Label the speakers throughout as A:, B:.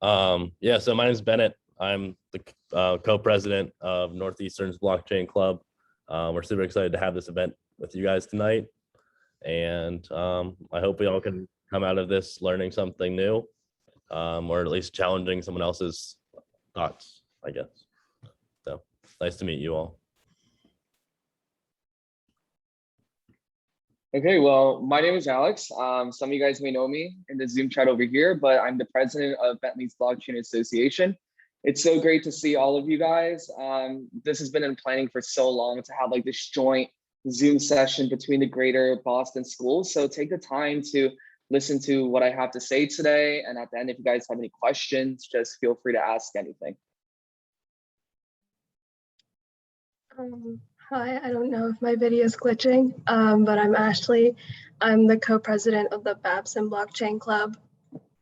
A: Yeah, so my name is Bennett. I'm the co-president of Northeastern's Blockchain Club. We're super excited to have this event with you guys tonight. And I hope we all can come out of this learning something new, or at least challenging someone else's thoughts, I guess. So nice to meet you all.
B: Okay, well, my name is Alex. Some of you guys may know me in the Zoom chat over here, but I'm the president of Bentley's Blockchain Association. It's so great to see all of you guys. This has been in planning for so long to have like this joint Zoom session between the greater Boston schools. So take the time to listen to what I have to say today. And at the end, if you guys have any questions, just feel free to ask anything.
C: Hi, I don't know if my video is glitching, but I'm Ashley. I'm the co-president of the Babson Blockchain Club,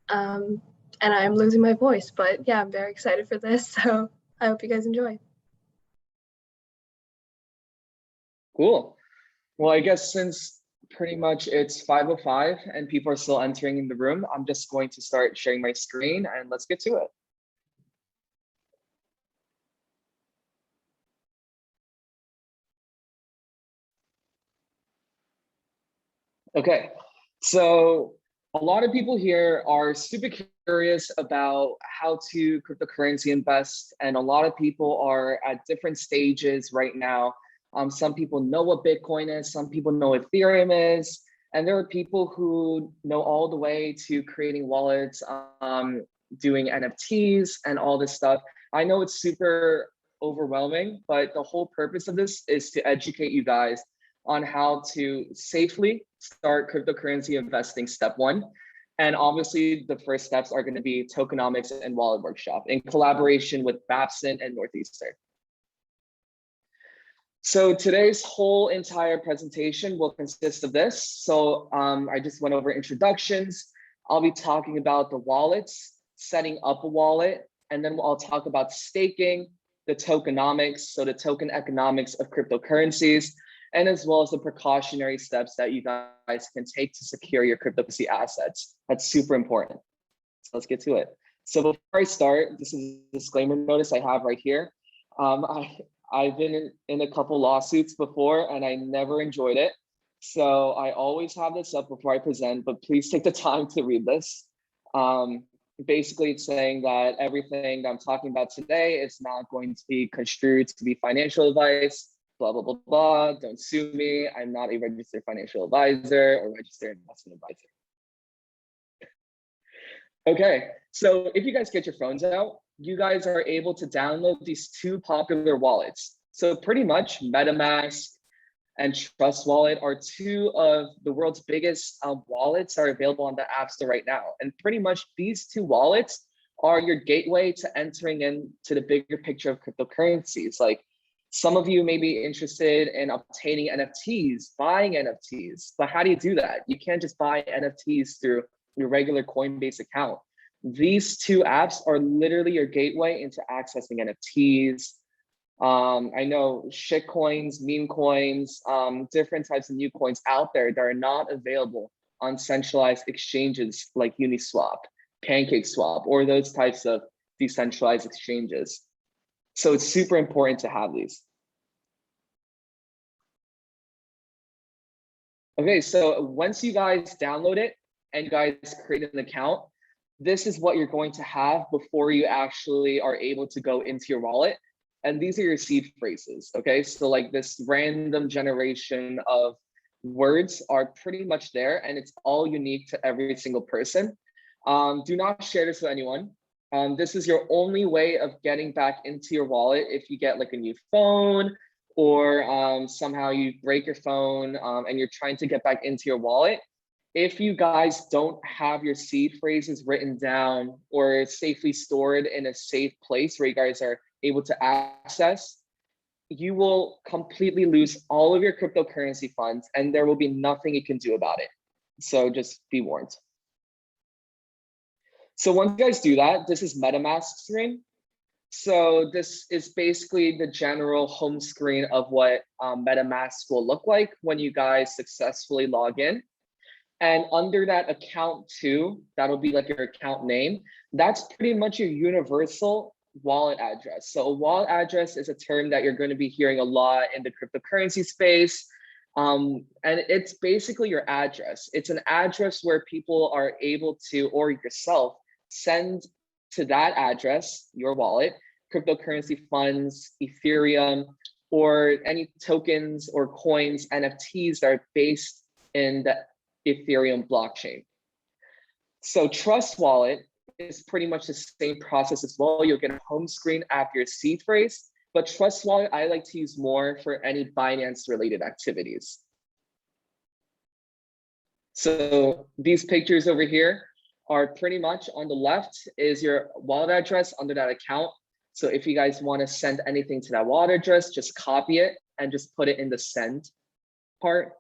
C: and I'm losing my voice, but yeah, I'm very excited for this, so I hope you guys enjoy.
B: Cool. Well, I guess since pretty much it's 5:05 and people are still entering in the room, I'm just going to start sharing my screen and let's get to it. Okay, so a lot of people here are super curious about how to cryptocurrency invest, and a lot of people are at different stages right now. Some people know what Bitcoin is, some people know what Ethereum is, and there are people who know all the way to creating wallets, doing NFTs and all this stuff. I know it's super overwhelming, but the whole purpose of this is to educate you guys on how to safely start cryptocurrency investing, step one. And obviously the first steps are going to be Tokenomics and Wallet Workshop in collaboration with Babson and Northeastern. So today's whole entire presentation will consist of this. So I just went over introductions. I'll be talking about the wallets, setting up a wallet, and then I'll talk about staking, the tokenomics, so the token economics of cryptocurrencies, and as well as the precautionary steps that you guys can take to secure your cryptocurrency assets. That's super important. So let's get to it. So before I start, this is a disclaimer notice I have right here. I've been in a couple lawsuits before and I never enjoyed it. So I always have this up before I present, but please take the time to read this. Basically, it's saying that everything that I'm talking about today is not going to be construed to be financial advice. Blah, blah, blah, blah. Don't sue me. I'm not a registered financial advisor or registered investment advisor. Okay, so if you guys get your phones out, you guys are able to download these two popular wallets. So pretty much Metamask and Trust Wallet are two of the world's biggest wallets that are available on the App Store right now. And pretty much these two wallets are your gateway to entering into the bigger picture of cryptocurrencies. Like, some of you may be interested in obtaining NFTs, buying NFTs, but how do you do that? You can't just buy NFTs through your regular Coinbase account. These two apps are literally your gateway into accessing NFTs. I know shit coins, meme coins, different types of new coins out there that are not available on centralized exchanges like Uniswap, PancakeSwap, or those types of decentralized exchanges. So it's super important to have these. Okay, so once you guys download it and you guys create an account, this is what you're going to have before you actually are able to go into your wallet. And these are your seed phrases, okay? So like this random generation of words are pretty much there and it's all unique to every single person. Do not share this with anyone. This is your only way of getting back into your wallet if you get like a new phone or somehow you break your phone and you're trying to get back into your wallet. If you guys don't have your seed phrases written down or safely stored in a safe place where you guys are able to access, you will completely lose all of your cryptocurrency funds and there will be nothing you can do about it. So just be warned. So once you guys do that, this is Metamask screen. So this is basically the general home screen of what Metamask will look like when you guys successfully log in. And under that account two, that'll be like your account name. That's pretty much your universal wallet address. So a wallet address is a term that you're going to be hearing a lot in the cryptocurrency space. And it's basically your address. It's an address where people are able to, or yourself, send to that address, your wallet, cryptocurrency funds, Ethereum, or any tokens or coins, NFTs that are based in the Ethereum blockchain. So Trust Wallet is pretty much the same process as well. You'll get a home screen after your seed phrase, but Trust Wallet I like to use more for any Binance related activities. So these pictures over here are pretty much on the left is your wallet address under that account. So if you guys want to send anything to that wallet address, just copy it and just put it in the send part.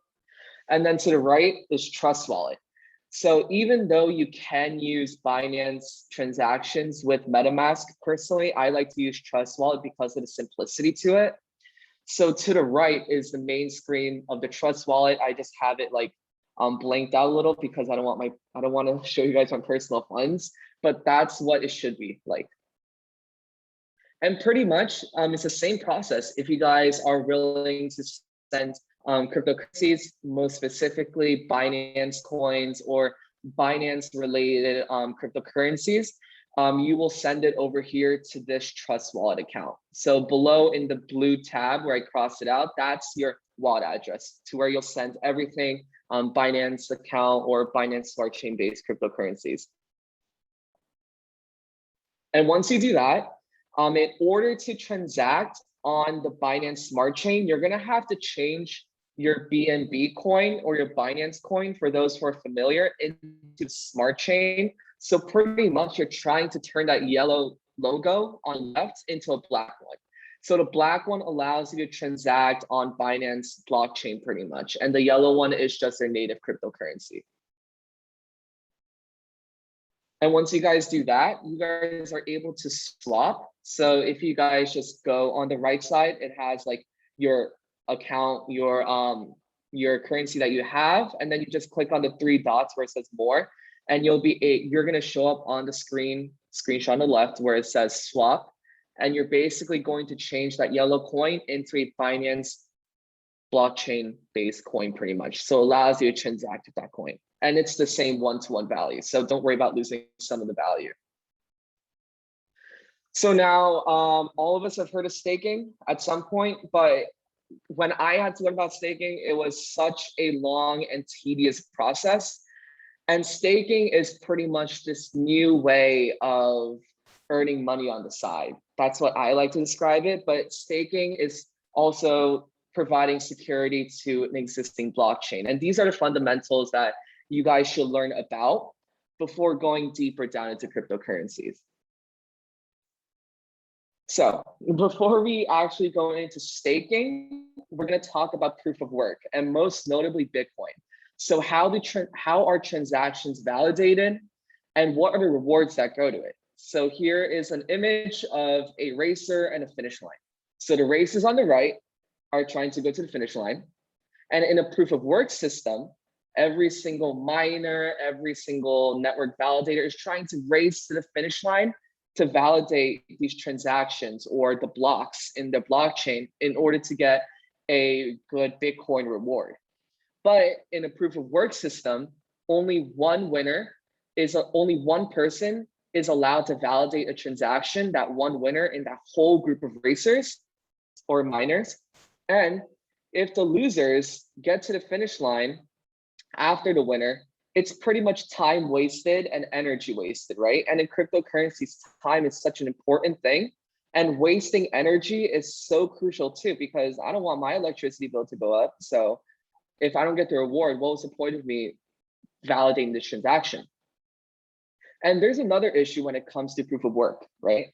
B: And then to the right is Trust Wallet. So even though you can use Binance transactions with Metamask, personally, I like to use Trust Wallet because of the simplicity to it. So to the right is the main screen of the Trust Wallet. I just have it like blanked out a little because I don't want to show you guys my personal funds, but that's what it should be like. And pretty much it's the same process. If you guys are willing to send cryptocurrencies, most specifically Binance coins or Binance related cryptocurrencies, you will send it over here to this Trust Wallet account. So below in the blue tab where I crossed it out, that's your wallet address to where you'll send everything Binance account or Binance Smart Chain based cryptocurrencies. And once you do that, in order to transact on the Binance Smart Chain, you're gonna have to change your BNB coin or your Binance coin, for those who are familiar, into Smart Chain. So pretty much you're trying to turn that yellow logo on left into a black one. So the black one allows you to transact on Binance blockchain pretty much. And the yellow one is just their native cryptocurrency. And once you guys do that, you guys are able to swap. So if you guys just go on the right side, it has like your account, your currency that you have, and then you just click on the three dots where it says more, and you're gonna show up on the screenshot on the left where it says swap, and you're basically going to change that yellow coin into a Binance blockchain based coin pretty much. So it allows you to transact with that coin. And it's the same one-to-one value. So don't worry about losing some of the value. So now all of us have heard of staking at some point, but when I had to learn about staking, it was such a long and tedious process. And staking is pretty much this new way of earning money on the side. That's what I like to describe it, but staking is also providing security to an existing blockchain. And these are the fundamentals that you guys should learn about before going deeper down into cryptocurrencies. So before we actually go into staking, we're going to talk about proof of work, and most notably Bitcoin. So how are transactions validated, and what are the rewards that go to it? So here is an image of a racer and a finish line. So the racers on the right are trying to go to the finish line. And in a proof of work system, every single miner, every single network validator is trying to race to the finish line to validate these transactions or the blocks in the blockchain in order to get a good Bitcoin reward. But in a proof of work system, only one person is allowed to validate a transaction, that one winner in that whole group of racers or miners. And if the losers get to the finish line after the winner, it's pretty much time wasted and energy wasted, right? And in cryptocurrencies, time is such an important thing. And wasting energy is so crucial too, because I don't want my electricity bill to go up. So if I don't get the reward, what was the point of me validating this transaction? And there's another issue when it comes to proof of work, right?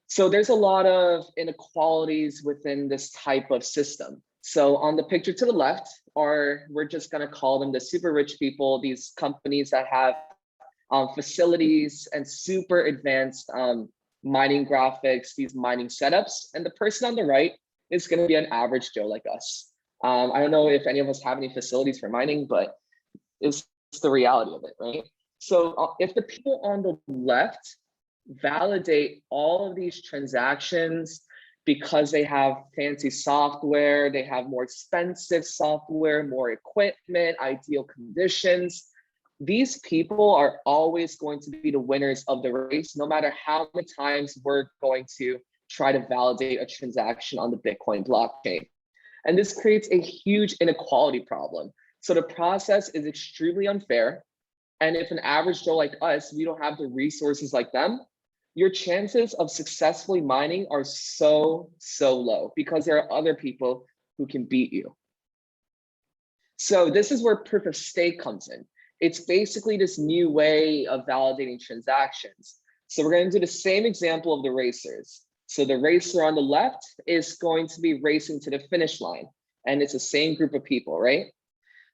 B: So there's a lot of inequalities within this type of system. So on the picture to the left we're just gonna call them the super rich people, these companies that have facilities and super advanced mining graphics, these mining setups. And the person on the right is gonna be an average Joe like us. I don't know if any of us have any facilities for mining, but it's the reality of it, right? So if the people on the left validate all of these transactions because they have fancy software, they have more expensive software, more equipment, ideal conditions, these people are always going to be the winners of the race, no matter how many times we're going to try to validate a transaction on the Bitcoin blockchain. And this creates a huge inequality problem. So the process is extremely unfair. And if an average Joe like us, we don't have the resources like them, your chances of successfully mining are so low because there are other people who can beat you. So this is where proof of stake comes in. It's basically this new way of validating transactions. So we're going to do the same example of the racers. So the racer on the left is going to be racing to the finish line, and it's the same group of people, right?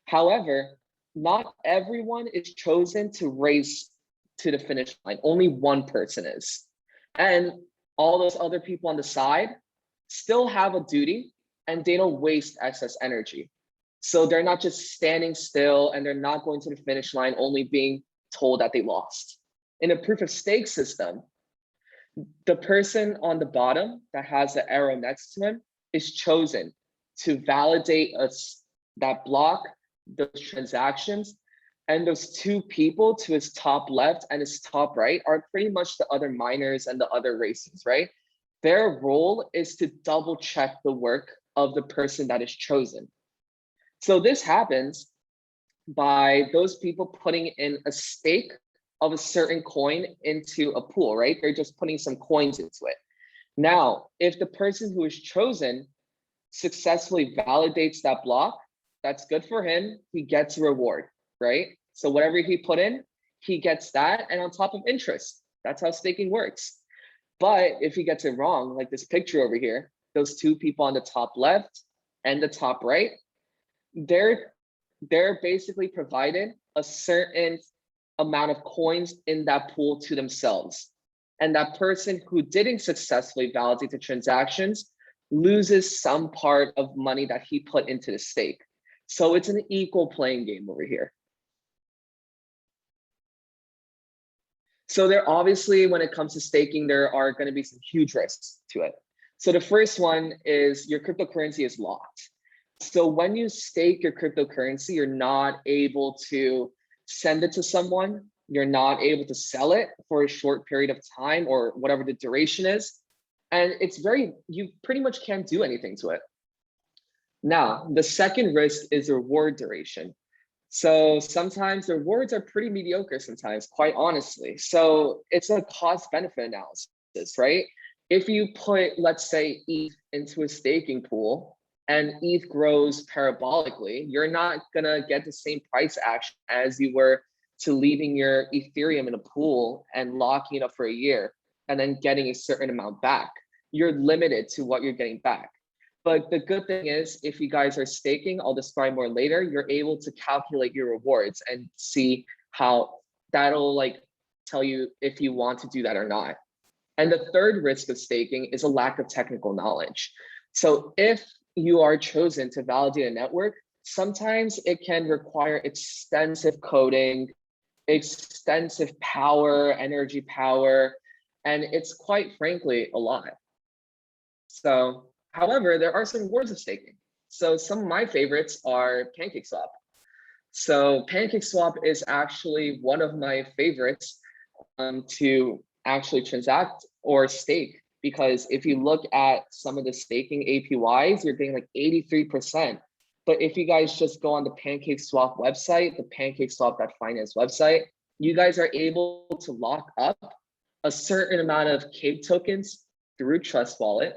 B: However, not everyone is chosen to race to the finish line. Only one person is. And all those other people on the side still have a duty, and they don't waste excess energy. So they're not just standing still and they're not going to the finish line only being told that they lost. In a proof of stake system, the person on the bottom that has the arrow next to him is chosen to validate that block, those transactions, and those two people to his top left and his top right are pretty much the other miners and the other races, right? Their role is to double check the work of the person that is chosen. So this happens by those people putting in a stake of a certain coin into a pool, right? They're just putting some coins into it. Now, if the person who is chosen successfully validates that block, that's good for him. He gets a reward, right? So whatever he put in, he gets that, and on top of interest. That's how staking works. But if he gets it wrong, like this picture over here, those two people on the top left and the top right, they're basically provided a certain amount of coins in that pool to themselves. And that person who didn't successfully validate the transactions loses some part of money that he put into the stake. So it's an equal playing game over here. So there obviously, when it comes to staking, there are going to be some huge risks to it. So the first one is your cryptocurrency is locked. So when you stake your cryptocurrency, you're not able to send it to someone. You're not able to sell it for a short period of time or whatever the duration is. And you pretty much can't do anything to it. Now, the second risk is reward duration. So sometimes the rewards are pretty mediocre sometimes, quite honestly. So it's a cost benefit analysis, right? If you put, let's say, ETH into a staking pool, and ETH grows parabolically, you're not gonna get the same price action as you were to leaving your Ethereum in a pool and locking it up for a year and then getting a certain amount back. You're limited to what you're getting back. But the good thing is, if you guys are staking, I'll describe more later, you're able to calculate your rewards and see how that'll tell you if you want to do that or not. And the third risk of staking is a lack of technical knowledge. So if you are chosen to validate a network, sometimes it can require extensive coding, extensive power, energy power, and it's quite frankly a lot. So, however, there are some rewards of staking. So some of my favorites are PancakeSwap. So PancakeSwap is actually one of my favorites to actually transact or stake. Because if you look at some of the staking APYs, you're getting like 83%. But if you guys just go on the PancakeSwap website, the PancakeSwap.finance website, you guys are able to lock up a certain amount of cake tokens through Trust Wallet,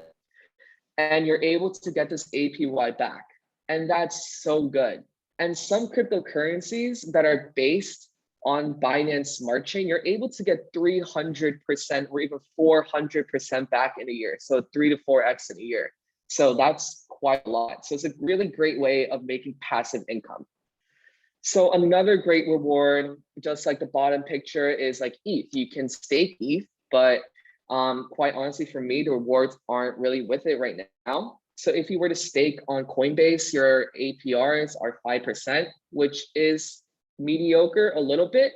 B: and you're able to get this APY back. And that's so good. And some cryptocurrencies that are based on Binance Smart Chain, you're able to get 300% or even 400% back in a year. So 3 to 4x in a year. So that's quite a lot. So it's a really great way of making passive income. So another great reward, just like the bottom picture, is like ETH. You can stake ETH, but quite honestly, for me, the rewards aren't really with it right now. So if you were to stake on Coinbase, your APRs are 5%, which is mediocre a little bit,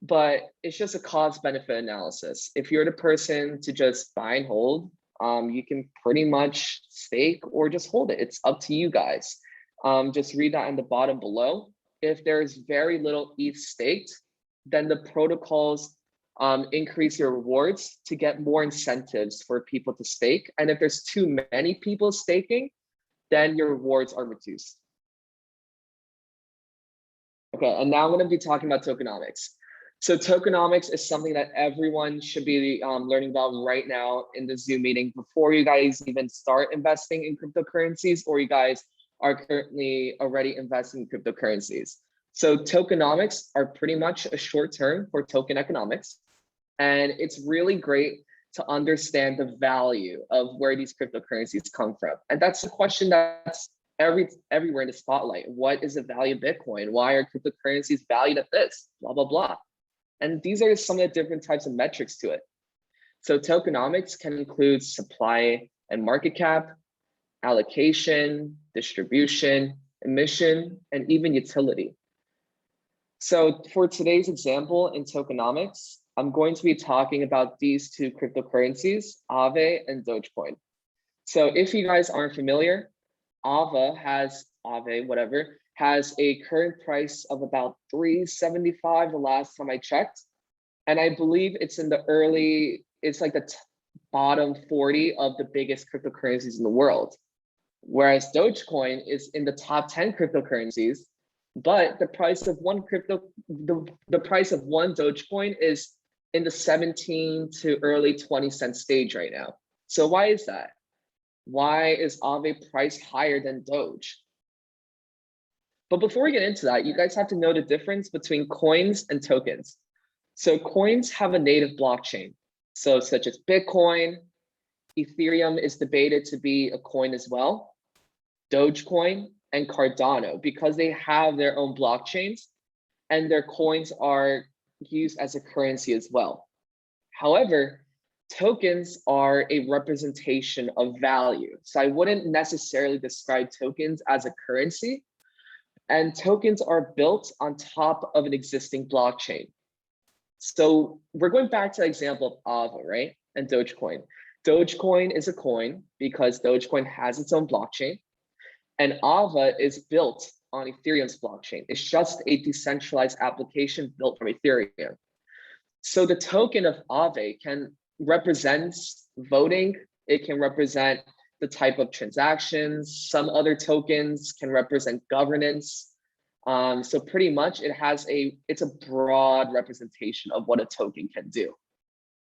B: but it's just a cost benefit analysis. If you're the person to just buy and hold, you can pretty much stake or just hold it. It's up to you guys. Just read that in the bottom below. If there's very little ETH staked, then the protocols increase your rewards to get more incentives for people to stake. And if there's too many people staking, then your rewards are reduced. Okay, and now I'm going to be talking about tokenomics. So tokenomics is something that everyone should be learning about right now in the Zoom meeting before you guys even start investing in cryptocurrencies, or you guys are currently already investing in cryptocurrencies. So tokenomics are pretty much a short term for token economics. And it's really great to understand the value of where these cryptocurrencies come from. And that's the question that's everywhere in the spotlight. What is the value of Bitcoin? Why are cryptocurrencies valued at this? Blah, blah, blah. And these are some of the different types of metrics to it. So tokenomics can include supply and market cap, allocation, distribution, emission, and even utility. So for today's example in tokenomics, I'm going to be talking about these two cryptocurrencies, Aave and Dogecoin. So if you guys aren't familiar, Aave has a current price of about $3.75 the last time I checked. And I believe it's in it's like the bottom 40 of the biggest cryptocurrencies in the world. Whereas Dogecoin is in the top 10 cryptocurrencies, but the price of one Dogecoin is in the 17 to early 20-cent stage right now. So why is that? Why is Aave priced higher than Doge? But before we get into that, you guys have to know the difference between coins and tokens. So coins have a native blockchain. So such as Bitcoin, Ethereum is debated to be a coin as well, Dogecoin, and Cardano, because they have their own blockchains and their coins are used as a currency as well. However, tokens are a representation of value. So I wouldn't necessarily describe tokens as a currency. And tokens are built on top of an existing blockchain. So we're going back to the example of Aave, right? And Dogecoin. Dogecoin is a coin because Dogecoin has its own blockchain. And Aave is built on Ethereum's blockchain. It's just a decentralized application built from Ethereum. So the token of Aave can represent voting. It can represent the type of transactions. Some other tokens can represent governance. So pretty much it's a broad representation of what a token can do.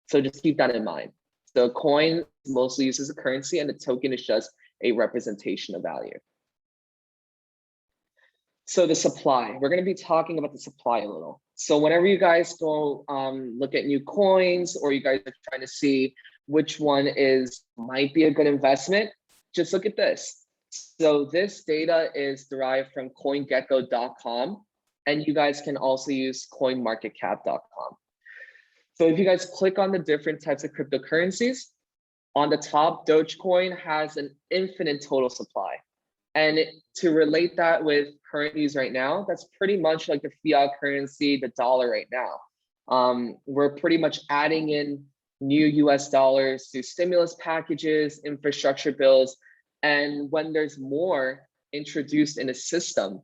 B: So just keep that in mind. The coin is mostly used as a currency and the token is just a representation of value. So the supply, we're going to be talking about the supply a little. So whenever you guys go look at new coins, or you guys are trying to see which one might be a good investment, just look at this. So this data is derived from CoinGecko.com, and you guys can also use CoinMarketCap.com. So if you guys click on the different types of cryptocurrencies, on the top, Dogecoin has an infinite total supply. And to relate that with current use right now, that's pretty much like the fiat currency, the dollar right now. We're pretty much adding in new US dollars through stimulus packages, infrastructure bills. And when there's more introduced in a system,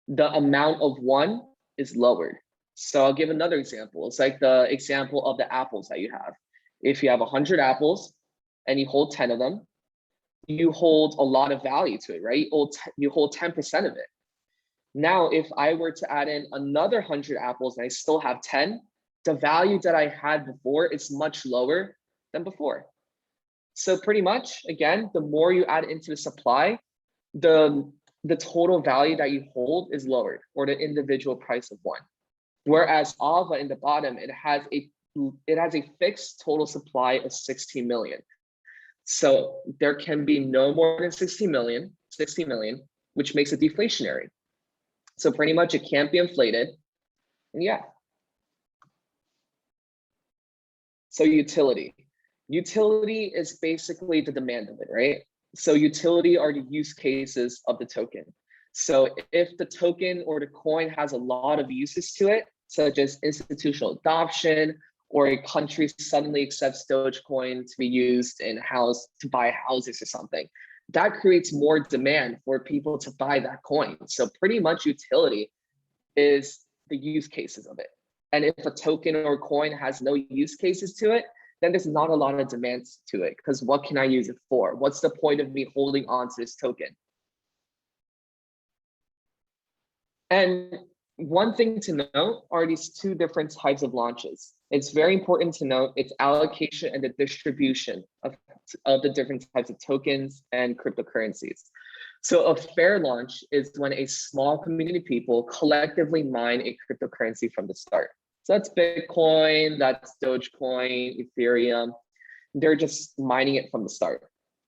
B: the amount of one is lowered. So I'll give another example. It's like the example of the apples that you have. If you have 100 apples and you hold 10 of them, you hold a lot of value to it, right? You hold 10% of it. Now, if I were to add in another 100 apples and I still have 10, the value that I had before is much lower than before. So pretty much, again, the more you add into the supply, the total value that you hold is lowered, or the individual price of one. Whereas Aave in the bottom, it has a fixed total supply of 16 million. So there can be no more than 60 million, which makes it deflationary. So pretty much it can't be inflated. And yeah. So utility. Utility is basically the demand of it, right? So utility are the use cases of the token. So if the token or the coin has a lot of uses to it, such as institutional adoption, or a country suddenly accepts Dogecoin to be used in to buy houses or something, that creates more demand for people to buy that coin. So pretty much utility is the use cases of it. And if a token or coin has no use cases to it, then there's not a lot of demand to it, because what can I use it for? What's the point of me holding on to this token? And one thing to note are these two different types of launches. It's very important to note it's allocation and the distribution of the different types of tokens and cryptocurrencies. So a fair launch is when a small community of people collectively mine a cryptocurrency from the start. So that's Bitcoin, that's Dogecoin, Ethereum. They're just mining it from the start.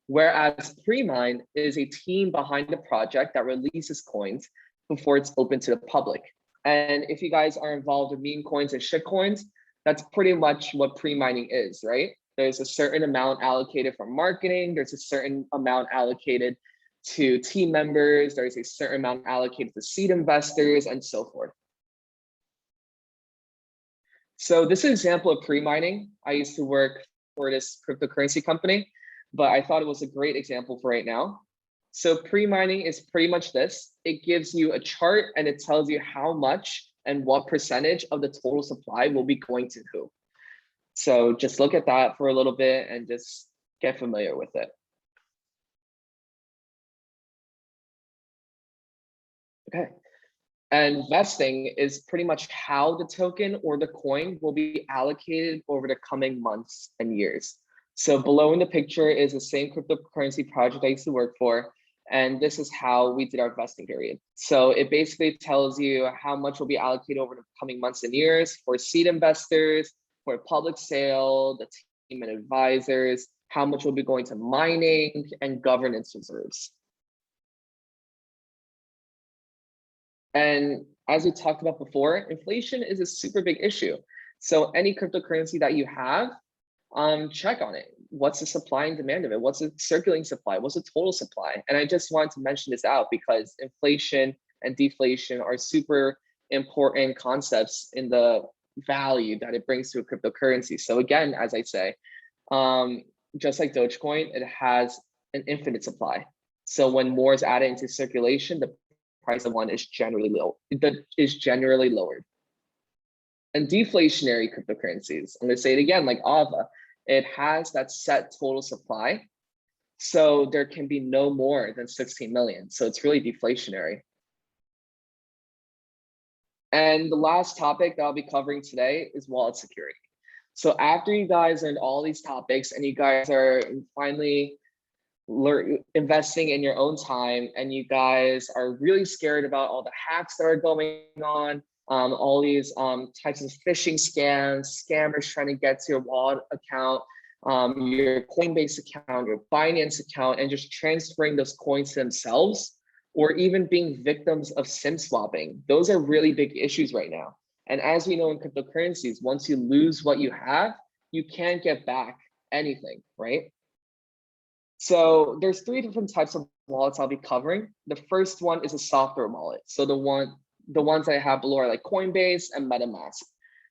B: Whereas pre-mine is a team behind the project that releases coins before it's open to the public. And if you guys are involved with meme coins and shitcoins, that's pretty much what pre-mining is, right? There's a certain amount allocated for marketing. There's a certain amount allocated to team members. There's a certain amount allocated to seed investors and so forth. So this is an example of pre-mining. I used to work for this cryptocurrency company, but I thought it was a great example for right now. So pre-mining is pretty much this. It gives you a chart and it tells you how much and what percentage of the total supply will be going to who. So just look at that for a little bit and just get familiar with it. Okay. And vesting is pretty much how the token or the coin will be allocated over the coming months and years. So below in the picture is the same cryptocurrency project I used to work for. And this is how we did our vesting period. So it basically tells you how much will be allocated over the coming months and years for seed investors, for public sale, the team and advisors, how much will be going to mining and governance reserves. And as we talked about before, inflation is a super big issue. So any cryptocurrency that you have, check on it. What's the supply and demand of it? What's the circulating supply? What's the total supply? And I just wanted to mention this out because inflation and deflation are super important concepts in the value that it brings to a cryptocurrency. So again, as I say, just like Dogecoin, it has an infinite supply. So when more is added into circulation, the price of one is generally lowered. And deflationary cryptocurrencies, I'm going to say it again, like AVA, it has that set total supply. So there can be no more than 16 million. So it's really deflationary. And the last topic that I'll be covering today is wallet security. So after you guys learned all these topics and you guys are finally investing in your own time and you guys are really scared about all the hacks that are going on, all these types of phishing scams, scammers trying to get to your wallet account, your Coinbase account, your Binance account, and just transferring those coins to themselves, or even being victims of SIM swapping. Those are really big issues right now. And as we know in cryptocurrencies, once you lose what you have, you can't get back anything, right? So there's three different types of wallets I'll be covering. The first one is a software wallet. So the ones I have below are like Coinbase and Metamask.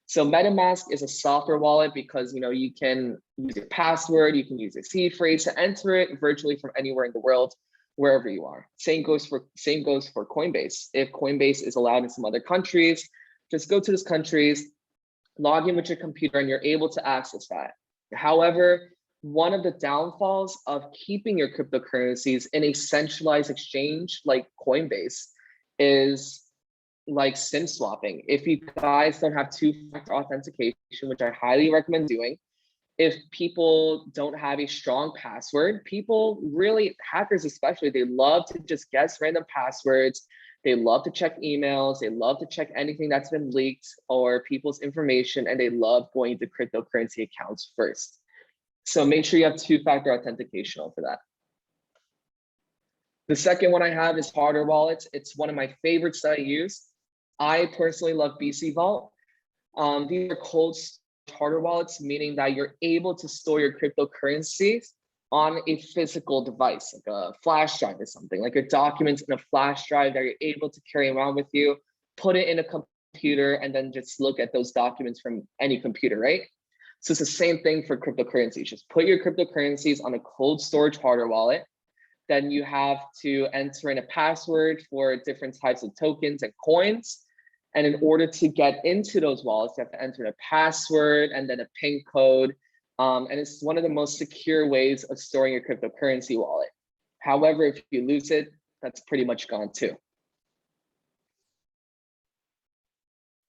B: So Metamask is a software wallet because you can use your password, you can use a seed phrase to enter it virtually from anywhere in the world, wherever you are. Same goes for Coinbase. If Coinbase is allowed in some other countries, just go to those countries, log in with your computer, and you're able to access that. However, one of the downfalls of keeping your cryptocurrencies in a centralized exchange like Coinbase is like SIM swapping. If you guys don't have two-factor authentication, which I highly recommend doing, if people don't have a strong password, people really, hackers especially, they love to just guess random passwords. They love to check emails. They love to check anything that's been leaked or people's information, and they love going to cryptocurrency accounts first. So make sure you have two-factor authentication for that. The second one I have is hardware wallets. It's one of my favorites that I use. I personally love BC Vault. These are cold hardware wallets, meaning that you're able to store your cryptocurrencies on a physical device, like a flash drive or something, like your documents in a flash drive that you're able to carry around with you, put it in a computer, and then just look at those documents from any computer, right? So it's the same thing for cryptocurrencies. Just put your cryptocurrencies on a cold storage hardware wallet. Then you have to enter in a password for different types of tokens and coins. And in order to get into those wallets, you have to enter a password and then a PIN code. And it's one of the most secure ways of storing your cryptocurrency wallet. However, if you lose it, that's pretty much gone too.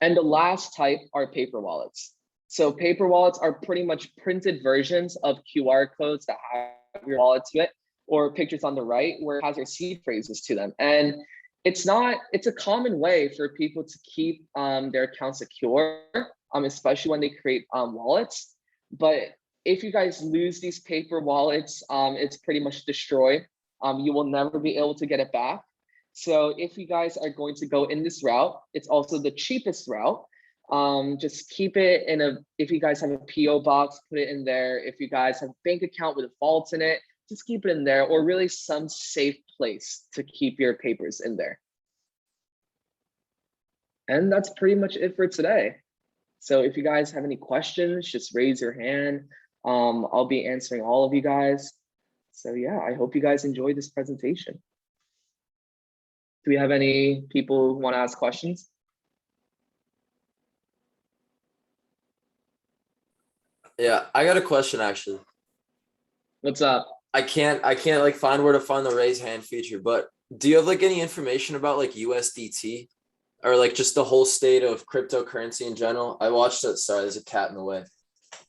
B: And the last type are paper wallets. So paper wallets are pretty much printed versions of QR codes that have your wallet to it, or pictures on the right where it has your seed phrases to them. And it's a common way for people to keep their accounts secure, especially when they create wallets. But if you guys lose these paper wallets, it's pretty much destroyed. You will never be able to get it back. So if you guys are going to go in this route, it's also the cheapest route. Just keep it if you guys have a PO box, put it in there. If you guys have a bank account with a vault in it, just keep it in there, or really some safe place to keep your papers in there. And that's pretty much it for today. So if you guys have any questions, just raise your hand. I'll be answering all of you guys. So yeah, I hope you guys enjoyed this presentation. Do we have any people who want to ask questions?
D: Yeah, I got a question actually.
B: What's up?
D: I can't like find where to find the raise hand feature, but do you have like any information about like USDT or like just the whole state of cryptocurrency in general? I watched it. Sorry, there's a cat in the way.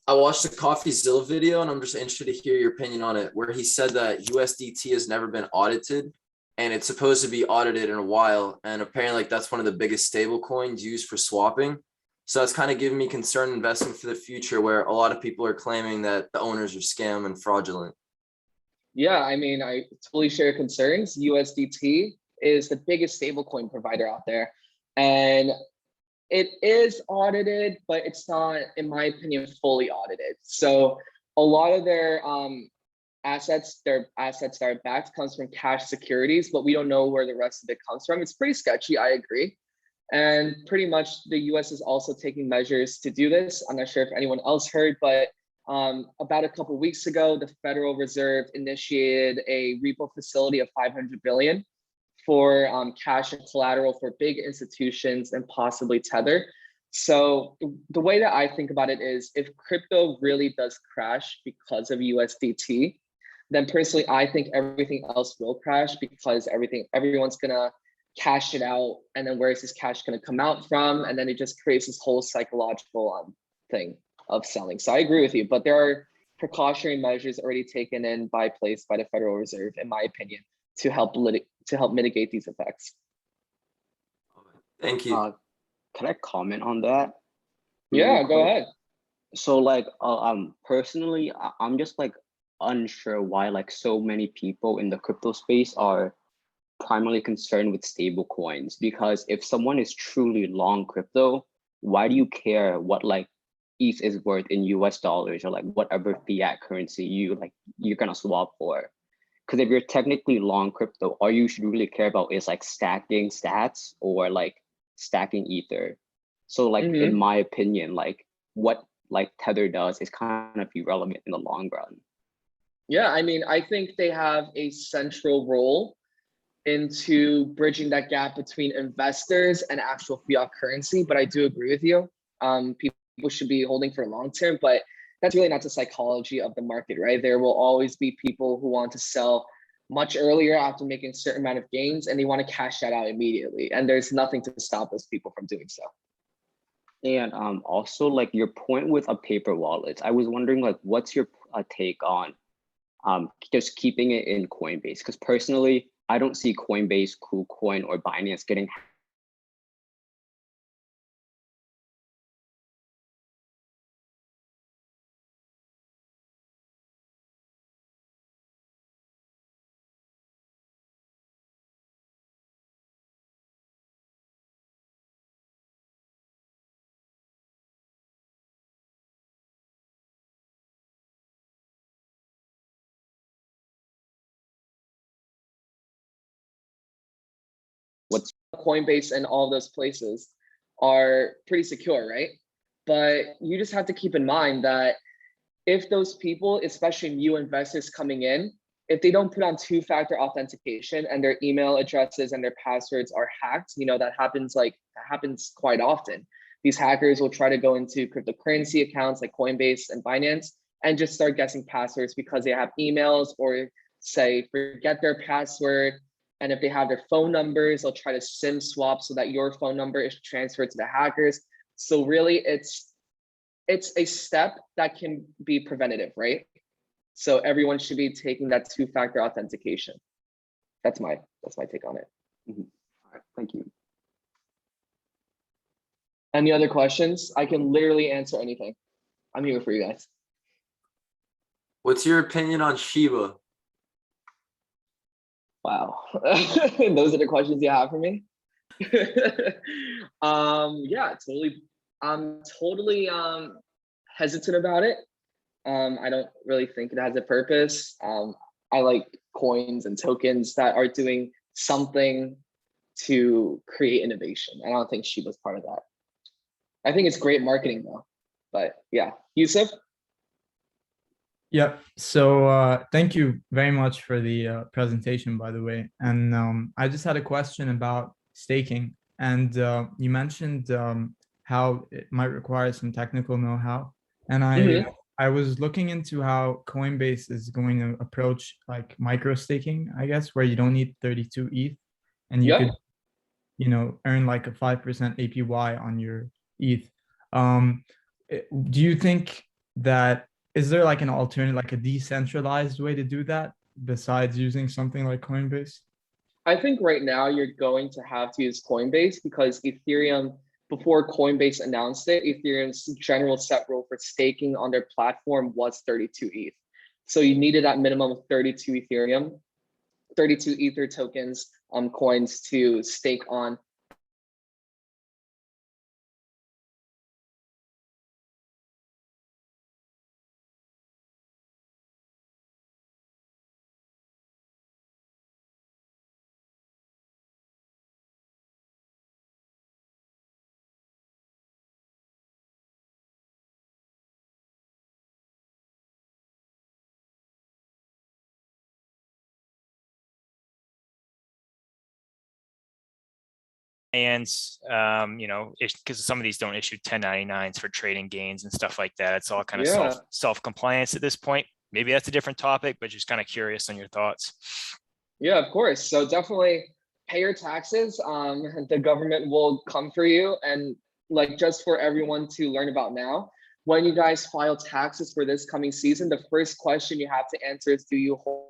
D: I watched the CoffeeZilla video and I'm just interested to hear your opinion on it, where he said that USDT has never been audited and it's supposed to be audited in a while. And apparently like that's one of the biggest stable coins used for swapping. So that's kind of giving me concern investing for the future, where a lot of people are claiming that the owners are scam and fraudulent.
B: Yeah, I mean, I totally share your concerns. USDT is the biggest stablecoin provider out there. And it is audited, but it's not, in my opinion, fully audited. So a lot of their assets that are backed comes from cash securities, but we don't know where the rest of it comes from. It's pretty sketchy, I agree. And pretty much the US is also taking measures to do this. I'm not sure if anyone else heard, but about a couple of weeks ago, the Federal Reserve initiated a repo facility of 500 billion for cash and collateral for big institutions and possibly Tether. So the way that I think about it is, if crypto really does crash because of USDT, then personally, I think everything else will crash, because everyone's gonna cash it out. And then where is this cash gonna come out from? And then it just creates this whole psychological thing of selling. So I agree with you, but there are precautionary measures already taken in by the Federal Reserve, in my opinion, to help mitigate these effects.
D: Thank you.
E: Can I comment on that?
B: Yeah, go ahead.
E: So like, personally, I'm just like unsure why like so many people in the crypto space are primarily concerned with stable coins, because if someone is truly long crypto, why do you care what like ETH is worth in US dollars or like whatever fiat currency you're gonna swap for? Because if you're technically long crypto, all you should really care about is like stacking sats or like stacking ether. So like in my opinion, like what like Tether does is kind of irrelevant in the long run.
B: Yeah, I mean, I think they have a central role into bridging that gap between investors and actual fiat currency. But I do agree with you. People should be holding for long term, but that's really not the psychology of the market, right? There will always be people who want to sell much earlier after making a certain amount of gains, and they want to cash that out immediately. And there's nothing to stop those people from doing so.
E: And also like your point with a paper wallet, I was wondering like, what's your take on just keeping it in Coinbase? Because personally, I don't see Coinbase, KuCoin, or Binance getting What's
B: Coinbase and all those places are pretty secure, right? But you just have to keep in mind that if those people, especially new investors coming in, if they don't put on two-factor authentication and their email addresses and their passwords are hacked, that happens quite often. These hackers will try to go into cryptocurrency accounts like Coinbase and Binance and just start guessing passwords because they have emails, or say forget their password. And if they have their phone numbers, they'll try to SIM swap so that your phone number is transferred to the hackers. So really it's a step that can be preventative, right? So everyone should be taking that two-factor authentication. That's my take on it.
E: All right, thank you.
B: Any other questions? I can literally answer anything. I'm here for you guys.
D: What's your opinion on Shiba?
B: Wow. Those are the questions you have for me? Yeah, totally. I'm totally hesitant about it. I don't really think it has a purpose. I like coins and tokens that are doing something to create innovation. I don't think Shiba's part of that. I think it's great marketing though. But yeah, Yusuf?
F: Yep. So thank you very much for the presentation, by the way. And I just had a question about staking. And you mentioned how it might require some technical know-how. And I was looking into how Coinbase is going to approach like micro staking, I guess, where you don't need 32 ETH and you could, earn like a 5% APY on your ETH. Do you think that, is there like an alternative, like a decentralized way to do that besides using something like Coinbase?
B: I think right now you're going to have to use Coinbase because Ethereum, before Coinbase announced it, Ethereum's general set rule for staking on their platform was 32 ETH. So you needed that minimum of 32 Ethereum, 32 Ether tokens, coins to stake on.
G: And because some of these don't issue 1099s for trading gains and stuff like that. It's all kind of self-compliance at this point. Maybe that's a different topic, but just kind of curious on your thoughts.
B: Yeah, of course. So definitely pay your taxes. The government will come for you. And like, just for everyone to learn about now, when you guys file taxes for this coming season, the first question you have to answer is, do you hold